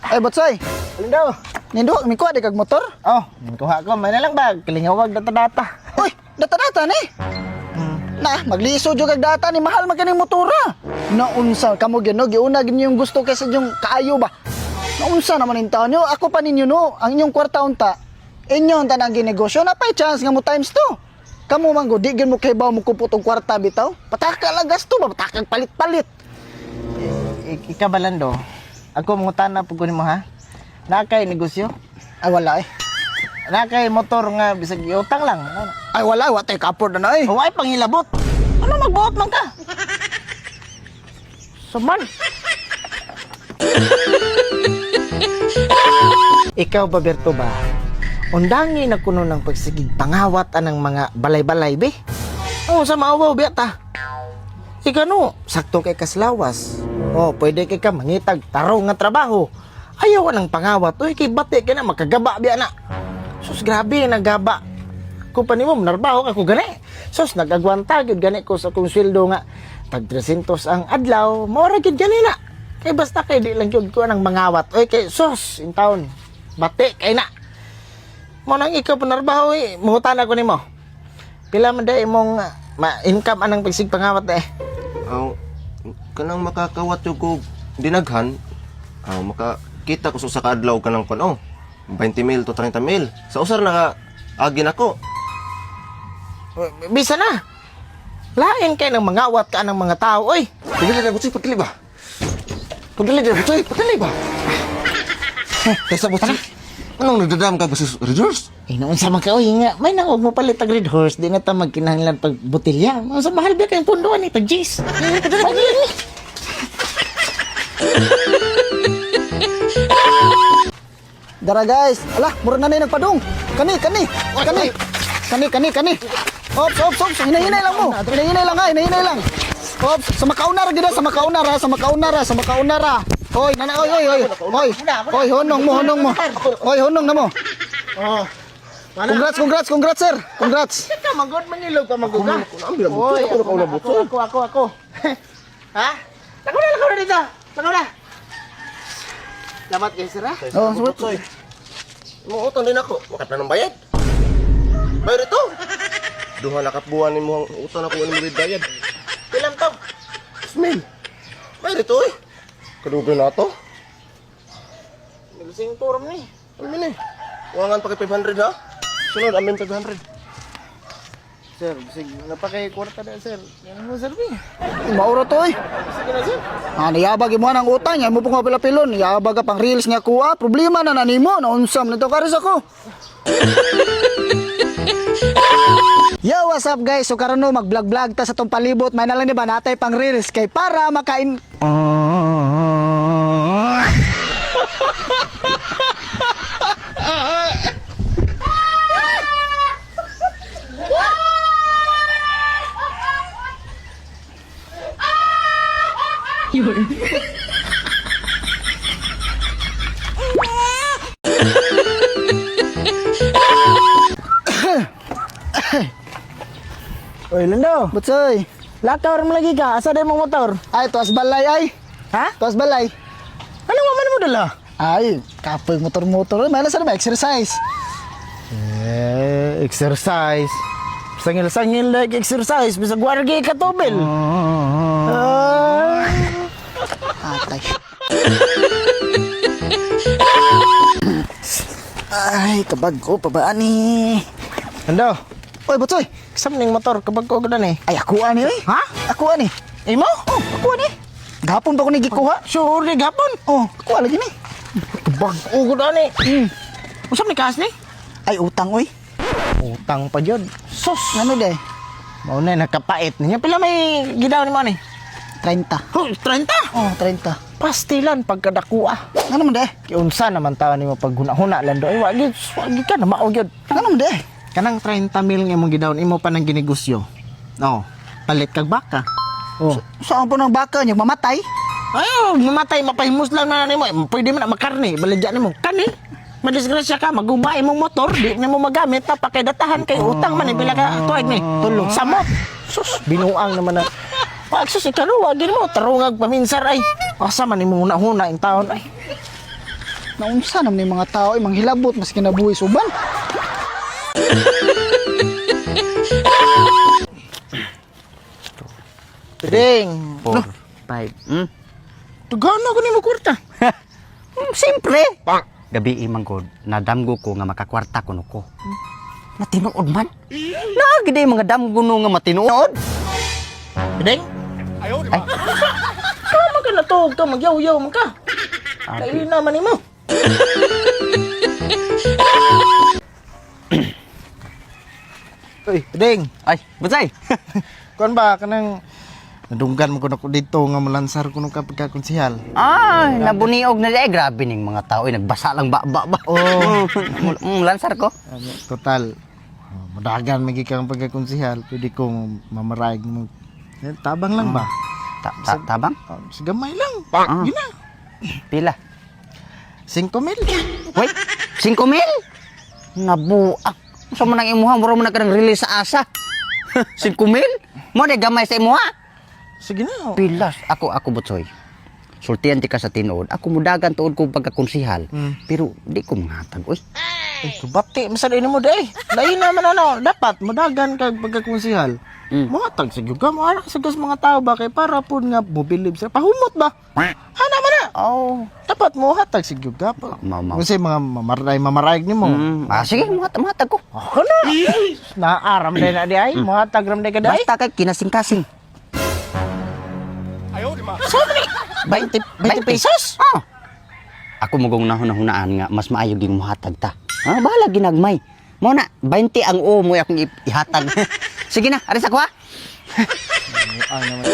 Ay, Botsoy. Alin daw? Nindo, may kuha di kag motor? Oh, kuha ko. May na lang bag. Kalingawag data-data. Uy, data-data ni. Na, magliso jud kag data ni mahal maganing motora. Naunsa kamo gyud no, giuna gyud yung gusto kaysa yung kaayo ba. Naunsa naman in taon nyo, ako pa ninyo no, ang inyong kwarta unta. Inyo unta nang ginegosyo, napay chance nga mo times 2. Kamo man go, di gyud mo kay baw mo kupot og kwarta bitaw. Pataka lang gasto ba, patakag palit-palit. Ikabalando. Ako mangutana pud ko nimo ha. Nakay negosyo. Ay wala eh. Nakay motor nga bisag iutang lang. Ay wala, wa tay kapor na eh. Huwag pangilabot. Ano magbuot man ka? Suman. Ikaw ba, Berto ba? Undangi na kuno ng pagsigig pangawat anang mga balay-balay, be? Oo, sa maawaw, beta. Ika no, sakto kay kaslawas. O, pwede kay ka mangitag tarong nga trabaho. Ayaw ng pangawat. Uy, kay bati ka na, makagaba, biya na. Sus, grabe, nagaba. Kung pa nimo, narbaho ako gani. Sus, nagagwanta, yun gani ko sa kong sweldo nga. Tag 300 ang adlaw, maura yun gani na. Kay basta kay di lang yun ko ng mangawat. Uy, kay sus, in taon, bati, kay na. Mo nang ikaw panarbaho, muhutan ako nimo. Pila man day imong income anang pagsig pangawat eh. Aw, kanang makakawat yung ko dinaghan, makakita ko sa kaadlaw kanang kuno. 20 mil to 30 mil. Sa usar na agin ako. Bisa na. Lain kay ng mangawat ka ng mga tao, oy. Pagdali na butsoy, pagdali ba? Pagdali na butsoy, pagdali ba? Kaysa butsoy, anong nagdadam ka ba sa resource? Noon sa mga oy nga, may nang mo palit tag red horse, di na ta magkinahanglan pag botelya. Sa mahal ba kayong punduan ni tag G's? Dara guys, ala, mura na nagpadung. Kani. Ops, hinay-hinay lang mo. Hinay-hinay lang. Ops, sa makaunara gid sa makaunara. Hoy, nana, oy. Hoy, honong mo. Hoy, honong na mo. Oh. Congrats, sir. Congrats. Ka magod manilog pa maguga. Oy, Ako. Ha? Lakaw na dito. Lakaw na. Lamat kayo, sir, ha? Oh, butsoy. Muutang din ako, makat na ng bayad. Bayad ito. Duha na kapuan ni mo ang utang ako ni bayad. Ilang to? Smell. Bayad ito eh. Kadugay na ito. Nagsing turam ni. Amin eh. Wangan pa kay 500 ha? Sunod, amin 500. Sir, bisig napakay kwarta na, sir. Yan mo, sir, bi. mauro to eh. Sige na, sir. Niyabag mo ng utang, yan mo pong pilon. Niyabag ka pang reels nga kuha. Problema na nanimo, naunsam nito karis ako. Yo, what's up guys? So karon no mag-vlog ta sa tong palibot. May nalang di ba natay pang reels kay para makain. Oy, Lando. Butsoy. Lakaw rin lagi ka. Asa din mong motor? Ay, tuas balay ay. Ha? Tuas balay. Ano mo dala? Ay, kapoy motor-motor. May nasa na exercise. Exercise. Sangil-sangil like exercise. Bisag wargi ka tubel. Atay. Ay, kabag ko pa ba ani? Lando. Oy, Butsoy. Kasam ning motor kapag ko ganda ni. Ay, ako ani oy. Ha? Ako ani. Imo? Oh, ako ani. Gapon pa ko ni gikuha. Sure ni gapon. Oh, ako lagi ni. Kabag ko ganda ni. Usap ni kas ni? Ay, utang oy. Utang pa jud. Sus, ano day? Mao na nakapait niya. Pila may gidaw ni mo ni? 30. Oh, 30. Oh, 30. Pastilan pagkadakua. Ano man day? Kiunsa naman taon nimo pag huna-huna Lando. Ay wagi ka na mao gyud. Ano man day? Kanang 30 mil nga imong gidawon imo pa nang ginegosyo. No, palit kag baka. Oh. Saan po ng baka niya mamatay? Ay, mamatay mapahimos lang na nimo. Pwede man na makarne, baligya nimo. Kani? Madisgrasya ka, magumba imong motor, di nimo magamit pa pakidatahan kay utang man pila ka tuig ni. Tulog samot. Sus, binuang naman na. Wag sus ikaw wag mo tarungag paminsar ay. Asa man imong huna-huna in taon ay. Naunsa naman yung mga tao ay manghilabot mas kinabuhi suban. Ding. 4, 5. Tugano ko ni mo kwarta. Siyempre. Gabi imang god, nadamgo ko nga makakwarta kuno ko. Matinuod man. Nagide mga damgo no nga matinuod. Ding. Ay. Kama ka na to, ka magyaw-yaw man ka. Laili naman nimo. Uy, Ding. Ay, butsay. Kuan ba kanang nadunggan mo ko na ko dito nga malansar ko nung kapagkakonsihal. Ay, nabuniog na di. Grabe ning mga tao. Nagbasa lang ba. Oh. Lansar ko. Total. Madagan magi kang pagkakonsihal, pwede kong mamaraig mo. Tabang lang ba? Tabang? Sigamay lang. Ah. Gina. Pila? 5,000. Wait, 5,000? Nabuak. Sa man ang imuha, mura mo na ka ng release sa asa. 5,000? Mo de gamay sa imuha. Sige na. Pilas. Ako butsoy. Sultihan ti ka sa tinuod. Ako mudagan tuod ko pagkakonsihal. Pero di ko mangatag. Uy, Bati, masaday mo day. Lain naman ano, dapat mudagan kag pagkakonsihal. Muhatag sa gyud ka mo ara sa mga tao ba kay para pud nga mobilib sa pahumot ba. Hana man na. oh. Dapat mo hatag sa gyud ka pa. Mau. Kasi mga mamaraig nimo. Sige, muhatag ko. Ako na. Naaram day na di ay. Muhatag ram day ka day. Basta kay kinasing-kasing. 20 pesos. Oh. Ako mugong nahuna-hunaan nga mas maayo ging muhatag ta. Bahala ginagmay. Mo na 20 ang o mo akong ihatag. Sige na, aris ako ha. Ay naman.